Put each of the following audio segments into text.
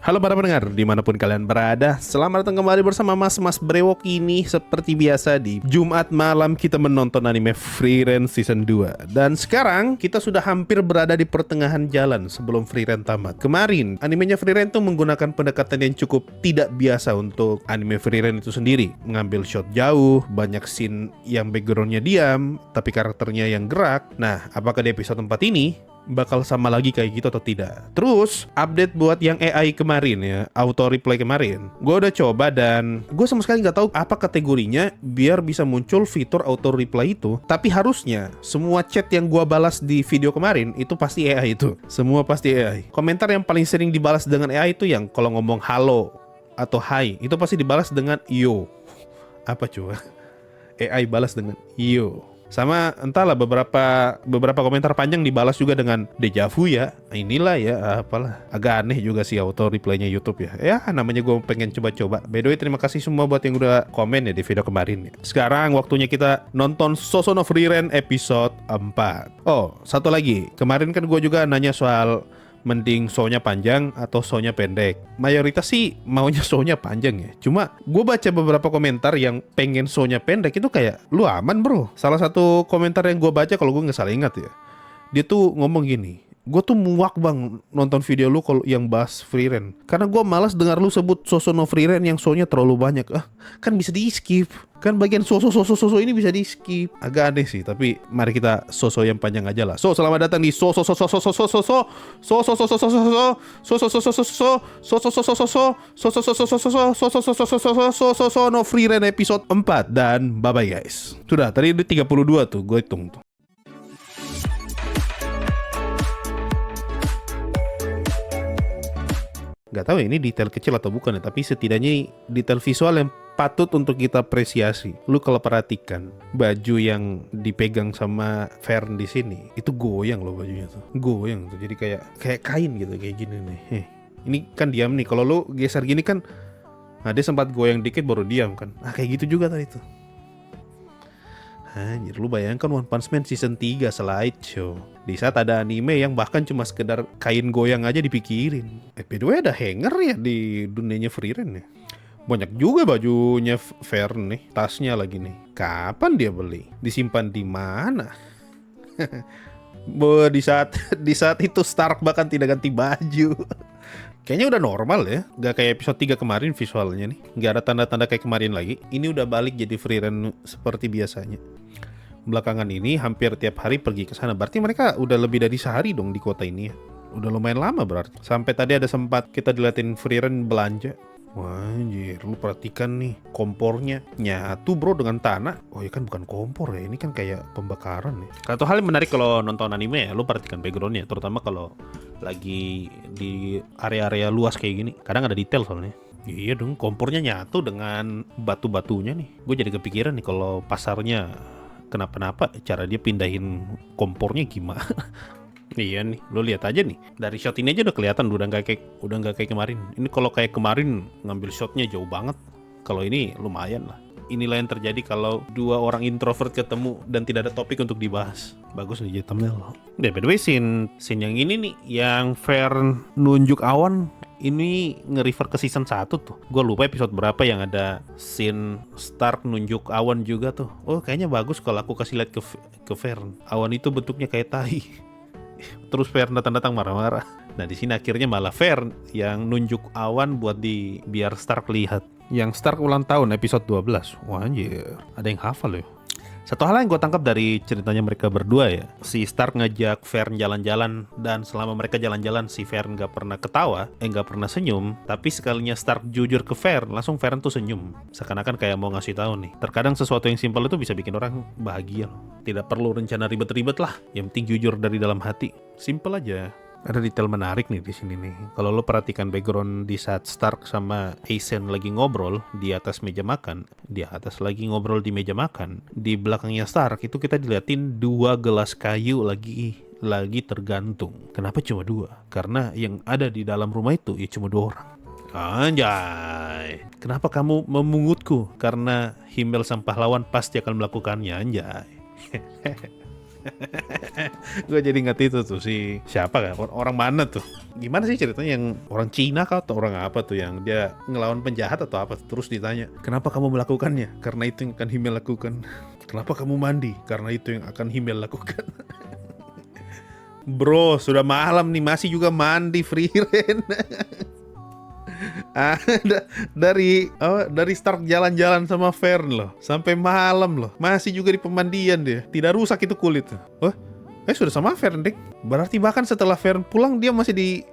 Halo para pendengar, dimanapun kalian berada, selamat datang kembali bersama Mas Brewok ini. Seperti biasa di Jumat malam kita menonton anime Frieren Season 2. Dan sekarang kita sudah hampir berada di pertengahan jalan sebelum Frieren tamat. Kemarin, animenya Frieren tuh menggunakan pendekatan yang cukup tidak biasa untuk anime Frieren itu sendiri. Mengambil shot jauh, banyak scene yang backgroundnya diam, tapi karakternya yang gerak. Nah, apakah di episode 4 ini bakal sama lagi kayak gitu atau tidak? Terus update buat yang AI kemarin ya, auto reply kemarin, gue udah coba dan gue sama sekali nggak tahu apa kategorinya biar bisa muncul fitur auto reply itu. Tapi harusnya semua chat yang gue balas di video kemarin itu pasti AI itu, semua pasti AI. Komentar yang paling sering dibalas dengan AI itu yang kalau ngomong halo atau hai itu pasti dibalas dengan yo. Apa coba? AI balas dengan yo. Sama entahlah beberapa komentar panjang dibalas juga dengan deja vu ya. Inilah ya apalah. Agak aneh juga sih auto reply-nya YouTube ya. Ya namanya gue pengen coba-coba. By the way, terima kasih semua buat yang udah komen ya di video kemarin ya. Sekarang waktunya kita nonton Sousou no Frieren episode 4. Oh, satu lagi. Kemarin kan gue juga nanya soal mending show-nya panjang atau show-nya pendek. Mayoritas sih maunya show-nya panjang ya. Cuma gue baca beberapa komentar yang pengen show-nya pendek itu kayak, lu aman bro. Salah satu komentar yang gue baca kalau gue nggak salah ingat ya, dia tuh ngomong gini, gue tuh muak bang nonton video lu kalau yang bahas Frieren, karena gue malas dengar lu sebut Sousou no Frieren yang show-nya terlalu banyak. Kan bisa di skip. Kan bagian Sousou ini bisa di skip. Agak aneh sih, tapi mari kita Sousou yang panjang aja lah. So, selamat datang di Sousou no Frieren episode 4. Dan bye bye guys. Sudah, tadi di 32 tuh, gue hitung tuh. Gak tahu ya ini detail kecil atau bukan ya, tapi setidaknya detail visual yang patut untuk kita apresiasi. Lu kalau perhatikan baju yang dipegang sama Fern di sini itu goyang loh, bajunya tuh goyang tuh, jadi kayak kain gitu, kayak gini nih. Ini kan diam nih, kalau lu geser gini kan, nah dia sempat goyang dikit baru diam kan. Kayak gitu juga tadi tuh. Anjir, lu bayangkan One Punch Man season 3 slideshow. Di saat ada anime yang bahkan cuma sekedar kain goyang aja dipikirin. By the way, ada hanger ya di dunianya Frieren ya. Banyak juga bajunya Fern nih, tasnya lagi nih. Kapan dia beli? Disimpan di mana? Di saat itu Stark bahkan tidak ganti baju. Kayaknya udah normal ya, gak kayak episode 3 kemarin visualnya nih. Gak ada tanda-tanda kayak kemarin lagi. Ini udah balik jadi Frieren seperti biasanya. Belakangan ini hampir tiap hari pergi ke sana. Berarti mereka udah lebih dari sehari dong di kota ini ya. Udah lumayan lama berarti. Sampai tadi ada sempat kita diliatin Frieren belanja. Wah anjir, lu perhatikan nih kompornya nyatu bro dengan tanah. Oh ya kan bukan kompor ya, ini kan kayak pembakaran ya. Satu hal yang menarik kalau nonton anime ya, lu perhatikan backgroundnya, terutama kalau lagi di area-area luas kayak gini. Kadang ada detail soalnya. Iya dong, kompornya nyatu dengan batu-batunya nih. Gue jadi kepikiran nih kalau pasarnya kenapa-napa, cara dia pindahin kompornya gimana. Iya nih, lo lihat aja nih. Dari shot ini aja udah kelihatan udah nggak kayak kemarin. Ini kalau kayak kemarin ngambil shotnya jauh banget. Kalau ini lumayan lah. Inilah yang terjadi kalau dua orang introvert ketemu dan tidak ada topik untuk dibahas. Bagus nih jadi thumbnail. By the way, scene yang ini nih, yang Fern nunjuk awan, ini nge-refer ke season 1 tuh. Gue lupa episode berapa yang ada scene Stark nunjuk awan juga tuh. Oh kayaknya bagus kalau aku kasih lihat ke Fern. Awan itu bentuknya kayak tai. Terus Fern datang marah-marah. Nah di sini akhirnya malah Fern yang nunjuk awan buat biar Stark lihat. Yang Stark ulang tahun episode 12. Wah anjir, ada yang hafal ya. Satu hal yang gue tangkap dari ceritanya mereka berdua ya, si Stark ngajak Fern jalan-jalan, dan selama mereka jalan-jalan si Fern gak pernah ketawa, gak pernah senyum. Tapi sekalinya Stark jujur ke Fern, langsung Fern tuh senyum, seakan-akan kayak mau ngasih tahu nih, terkadang sesuatu yang simpel itu bisa bikin orang bahagia loh. Tidak perlu rencana ribet-ribet lah, yang penting jujur dari dalam hati. Simple aja. Ada detail menarik nih di sini nih. Kalau lo perhatikan background di saat Stark sama Aizen lagi ngobrol di atas meja makan, di atas lagi ngobrol di meja makan, di belakangnya Stark itu kita diliatin 2 gelas kayu lagi tergantung. Kenapa cuma 2? Karena yang ada di dalam rumah itu ya cuma 2 orang. Anjay. Kenapa kamu memungutku? Karena Himmel sang pahlawan pasti akan melakukannya, anjay. Gue jadi ingat itu tuh si siapa kan orang mana tuh, gimana sih ceritanya, yang orang Cina kah atau orang apa tuh yang dia ngelawan penjahat atau apa, terus ditanya kenapa kamu melakukannya, karena itu yang akan Himmel lakukan. Kenapa kamu mandi, karena itu yang akan Himmel lakukan. Bro, sudah malam nih masih juga mandi Frieren. Dari start jalan-jalan sama Fern loh sampai malam loh masih juga di pemandian dia, tidak rusak itu kulit. Sudah sama Fern deh, berarti bahkan setelah Fern pulang dia masih di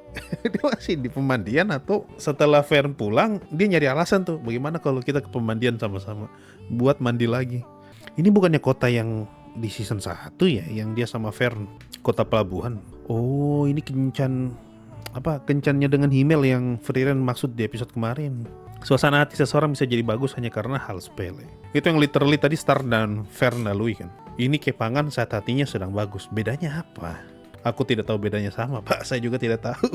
dia masih di pemandian, atau setelah Fern pulang dia nyari alasan tuh bagaimana kalau kita ke pemandian sama-sama buat mandi lagi. Ini bukannya kota yang di season 1 ya, yang dia sama Fern, kota pelabuhan. Oh, ini kencannya dengan Himmel yang Frieren maksud di episode kemarin. Suasana hati seseorang bisa jadi bagus hanya karena hal sepele. Itu yang literally tadi Stark dan Fern lalui kan. Ini kepangan saat hatinya sedang bagus. Bedanya apa? Aku tidak tahu bedanya sama, Pak. Saya juga tidak tahu.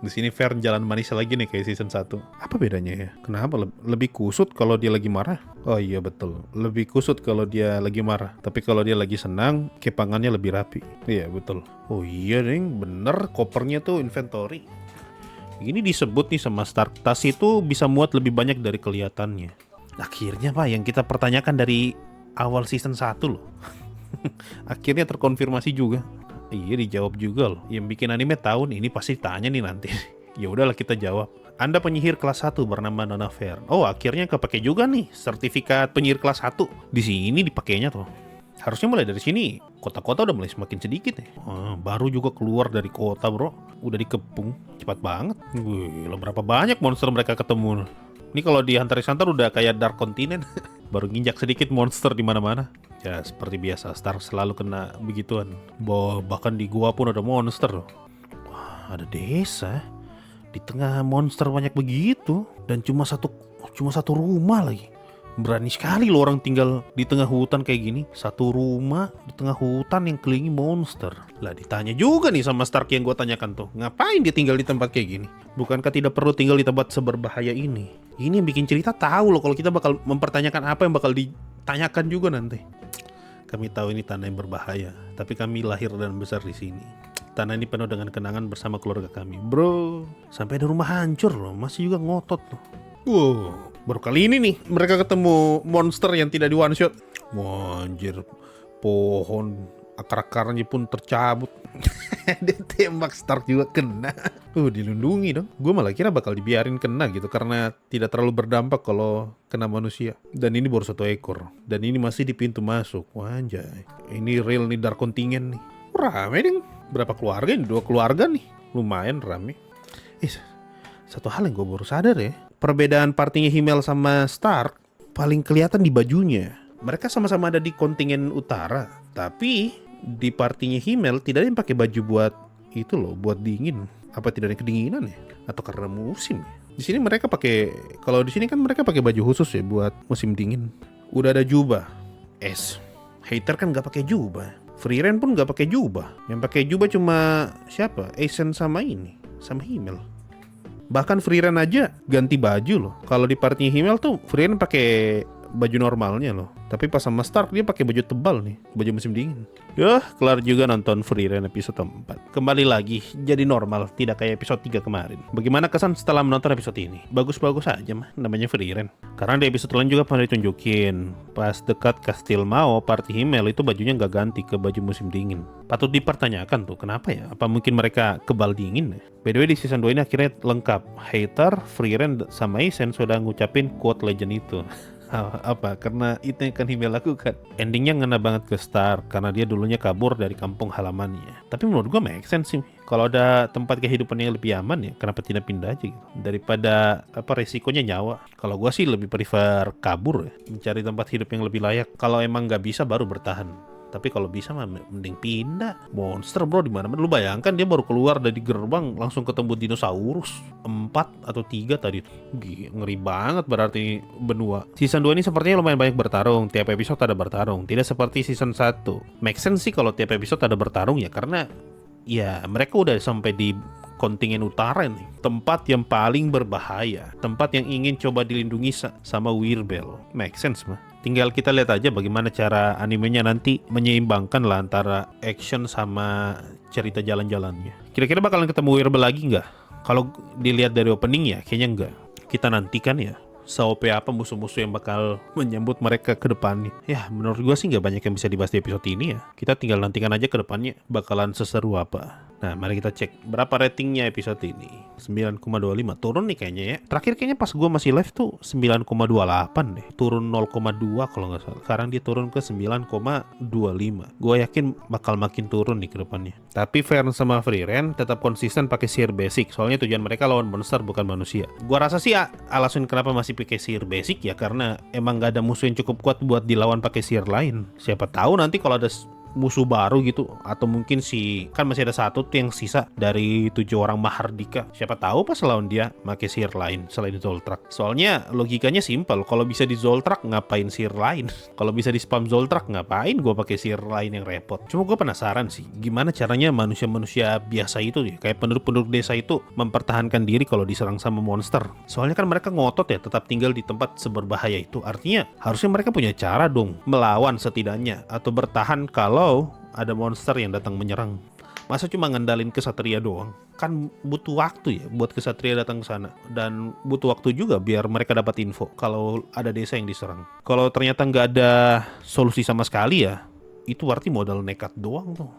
Di sini Fern jalan manis lagi nih kayak season 1. Apa bedanya ya? Kenapa lebih kusut kalau dia lagi marah? Oh iya betul, lebih kusut kalau dia lagi marah. Tapi kalau dia lagi senang, kepangannya lebih rapi. Iya betul. Oh iya ding, bener, kopernya tuh inventory. Ini disebut nih sama Stark, tas itu bisa muat lebih banyak dari kelihatannya. Akhirnya Pak, yang kita pertanyakan dari awal season 1 loh. Akhirnya terkonfirmasi juga. Iya dijawab juga loh. Yang bikin anime tahun ini pasti tanya nih nanti. Ya udahlah kita jawab. Anda penyihir kelas 1 bernama Nona Fern. Oh akhirnya kepake juga nih sertifikat penyihir kelas 1. Di sini dipakainya tuh. Harusnya mulai dari sini. Kota-kota udah mulai semakin sedikit nih. Baru juga keluar dari kota bro. Udah dikepung. Cepat banget. Wih, berapa banyak monster mereka ketemu. Ini kalau di Hunter x Hunter udah kayak Dark Continent. Baru nginjak sedikit monster di mana-mana. Ya seperti biasa, Stark selalu kena begituan. Bahkan di gua pun ada monster. Wah, ada desa di tengah monster banyak begitu, dan cuma satu rumah lagi. Berani sekali lo orang tinggal di tengah hutan kayak gini. Satu rumah di tengah hutan yang kelilingi monster. Lah ditanya juga nih sama Stark yang gua tanyakan tuh, ngapain dia tinggal di tempat kayak gini? Bukankah tidak perlu tinggal di tempat seberbahaya ini? Ini yang bikin cerita tahu loh kalau kita bakal mempertanyakan apa yang bakal ditanyakan juga nanti. Kami tahu ini tanah yang berbahaya, tapi kami lahir dan besar di sini. Tanah ini penuh dengan kenangan bersama keluarga kami. Bro, sampai ada rumah hancur loh, masih juga ngotot loh. Wow, baru kali ini nih mereka ketemu monster yang tidak di one shot. Wah, anjir, pohon akar-akarnya pun tercabut. Dia tembak Stark juga kena. Dilindungi dong. Gue malah kira bakal dibiarin kena gitu karena tidak terlalu berdampak kalau kena manusia. Dan ini baru 1 ekor. Dan ini masih di pintu masuk. Wah anjay. Ini real nih Dark Continent nih. Rame ding. Berapa keluarga ini? 2 keluarga nih. Lumayan rame. Satu hal yang gue baru sadar ya. Perbedaan partinya Himmel sama Stark paling kelihatan di bajunya. Mereka sama-sama ada di kontingen utara. Tapi di partinya Himmel tidak ada yang pakai baju buat itu loh, buat dingin. Apa tidak ada kedinginan ya? Atau karena musim ya? Di sini mereka pakai, kalau di sini kan mereka pakai baju khusus ya buat musim dingin. Udah ada jubah. Hater kan nggak pakai jubah. Frieren pun nggak pakai jubah. Yang pakai jubah cuma siapa? Aizen sama Himmel. Bahkan Frieren aja ganti baju loh. Kalau di partinya Himmel tuh Frieren pakai baju normalnya loh. Tapi pas sama Stark dia pakai baju tebal nih, baju musim dingin. Kelar juga nonton Frieren episode 4. Kembali lagi jadi normal, tidak kayak episode 3 kemarin. Bagaimana kesan setelah menonton episode ini? Bagus-bagus aja mah, namanya Frieren. Karena di episode lain juga pernah ditunjukin, pas dekat Kastil Mao, party Himmel itu bajunya nggak ganti ke baju musim dingin. Patut dipertanyakan tuh, kenapa ya? Apa mungkin mereka kebal dingin ya? By the way di season 2 ini akhirnya lengkap. Hater, Frieren, sama Aizen sudah ngucapin quote legend itu. Apa? Karena itu yang akan Himmel lakukan. Endingnya ngena banget ke Stark karena dia dulunya kabur dari kampung halamannya. Tapi menurut gue make sense sih. Kalau ada tempat kehidupannya yang lebih aman ya kenapa tidak pindah aja gitu. Daripada resikonya nyawa. Kalau gue sih lebih prefer kabur ya, mencari tempat hidup yang lebih layak. Kalau emang nggak bisa baru bertahan. Tapi kalau bisa mah mending pindah. Monster bro di mana-mana. Lu bayangkan dia baru keluar dari gerbang langsung ketemu dinosaurus 4 atau 3 tadi. Ngeri banget berarti benua. Season 2 ini sepertinya lumayan banyak bertarung. Tiap episode ada bertarung. Tidak seperti season 1. Make sense sih kalau tiap episode ada bertarung ya, karena ya mereka udah sampai di kontingen utara nih. Tempat yang paling berbahaya. Tempat yang ingin coba dilindungi sama Wirbel. Make sense mah. Tinggal kita lihat aja bagaimana cara animenya nanti menyeimbangkan lah antara action sama cerita jalan-jalannya. Kira-kira bakalan ketemu Weirble lagi nggak? Kalau dilihat dari opening ya kayaknya nggak. Kita nantikan ya se-OP apa musuh-musuh yang bakal menyambut mereka ke depannya. Ya menurut gua sih nggak banyak yang bisa dibahas di episode ini ya. Kita tinggal nantikan aja ke depannya bakalan seseru apa. Nah mari kita cek berapa ratingnya episode ini. 9,25, turun nih kayaknya ya. Terakhir kayaknya pas gua masih live tuh 9,28 deh. Turun 0,2 kalau nggak salah. Sekarang dia turun ke 9,25. Gua yakin bakal makin turun nih ke depannya. Tapi Fern sama Frieren tetap konsisten pakai sihir basic. Soalnya tujuan mereka lawan monster bukan manusia. Gua rasa sih ya, alasan kenapa masih pakai sihir basic ya karena emang nggak ada musuh yang cukup kuat buat dilawan pakai sihir lain. Siapa tahu nanti kalau ada musuh baru gitu, atau mungkin kan masih ada satu tuh yang sisa dari 7 orang Mahardika. Siapa tahu pas lawan dia pakai sihir lain selain Zoltrak. Soalnya logikanya simpel, kalau bisa di Zoltrak ngapain sihir lain? Kalau bisa di spam Zoltrak ngapain gue pakai sihir lain yang repot? Cuma gue penasaran sih, gimana caranya manusia-manusia biasa itu ya, kayak penduduk-penduduk desa itu mempertahankan diri kalau diserang sama monster. Soalnya kan mereka ngotot ya tetap tinggal di tempat seberbahaya itu. Artinya harusnya mereka punya cara dong melawan setidaknya atau bertahan kalau ada monster yang datang menyerang. Masa cuma ngandalin kesatria doang? Kan butuh waktu ya buat kesatria datang ke sana, dan butuh waktu juga biar mereka dapat info kalau ada desa yang diserang. Kalau ternyata nggak ada solusi sama sekali ya, itu berarti modal nekat doang tuh.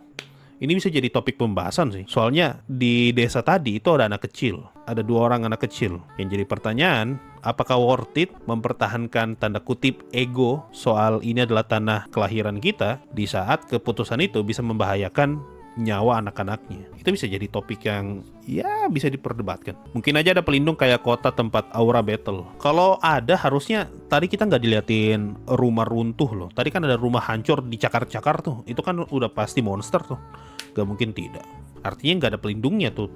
Ini bisa jadi topik pembahasan sih. Soalnya di desa tadi itu ada anak kecil. Ada 2 orang anak kecil. Yang jadi pertanyaan, apakah worth it mempertahankan tanda kutip ego soal ini adalah tanah kelahiran kita di saat keputusan itu bisa membahayakan nyawa anak-anaknya. Itu bisa jadi topik yang ya bisa diperdebatkan. Mungkin aja ada pelindung kayak kota tempat aura battle. Kalau ada harusnya tadi kita nggak diliatin rumah runtuh loh. Tadi kan ada rumah hancur dicakar-cakar tuh. Itu kan udah pasti monster tuh. Gak mungkin tidak. Artinya nggak ada pelindungnya tuh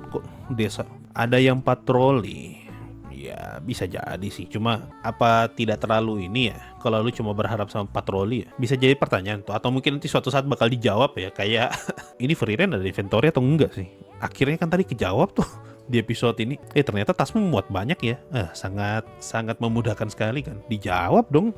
desa. Ada yang patroli. Ya bisa jadi sih. Cuma apa tidak terlalu ini ya kalau lu cuma berharap sama patroli ya? Bisa jadi pertanyaan tuh. Atau mungkin nanti suatu saat bakal dijawab ya. Kayak ini Frieren ada inventory atau enggak sih? Akhirnya kan tadi kejawab tuh di episode ini. Ternyata tasmu muat banyak ya. Sangat memudahkan sekali kan. Dijawab dong.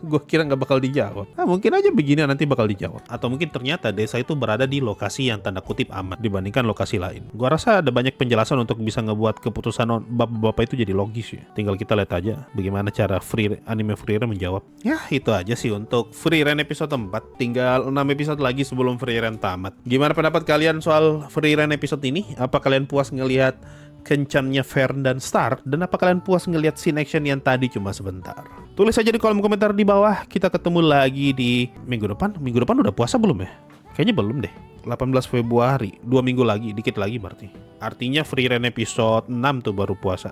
Gue kira nggak bakal dijawab. Mungkin aja begini nanti bakal dijawab. Atau mungkin ternyata desa itu berada di lokasi yang tanda kutip aman dibandingkan lokasi lain. Gue rasa ada banyak penjelasan untuk bisa ngebuat keputusan bapak-bapak itu jadi logis ya. Tinggal kita lihat aja bagaimana cara anime Frieren menjawab. Ya itu aja sih untuk Frieren episode 4. Tinggal 6 episode lagi sebelum Frieren tamat. Gimana pendapat kalian soal Frieren episode ini? Apa kalian puas ngelihat kencannya Fern dan Stark, dan apa kalian puas ngelihat scene action yang tadi cuma sebentar? Tulis aja di kolom komentar di bawah. Kita ketemu lagi di minggu depan. Minggu depan udah puasa belum ya? Kayaknya belum deh. 18 Februari, 2 minggu lagi, dikit lagi berarti. Artinya Frieren episode 6 tuh baru puasa.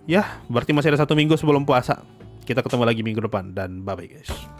Ya, berarti masih ada 1 minggu sebelum puasa. Kita ketemu lagi minggu depan, dan bye-bye guys.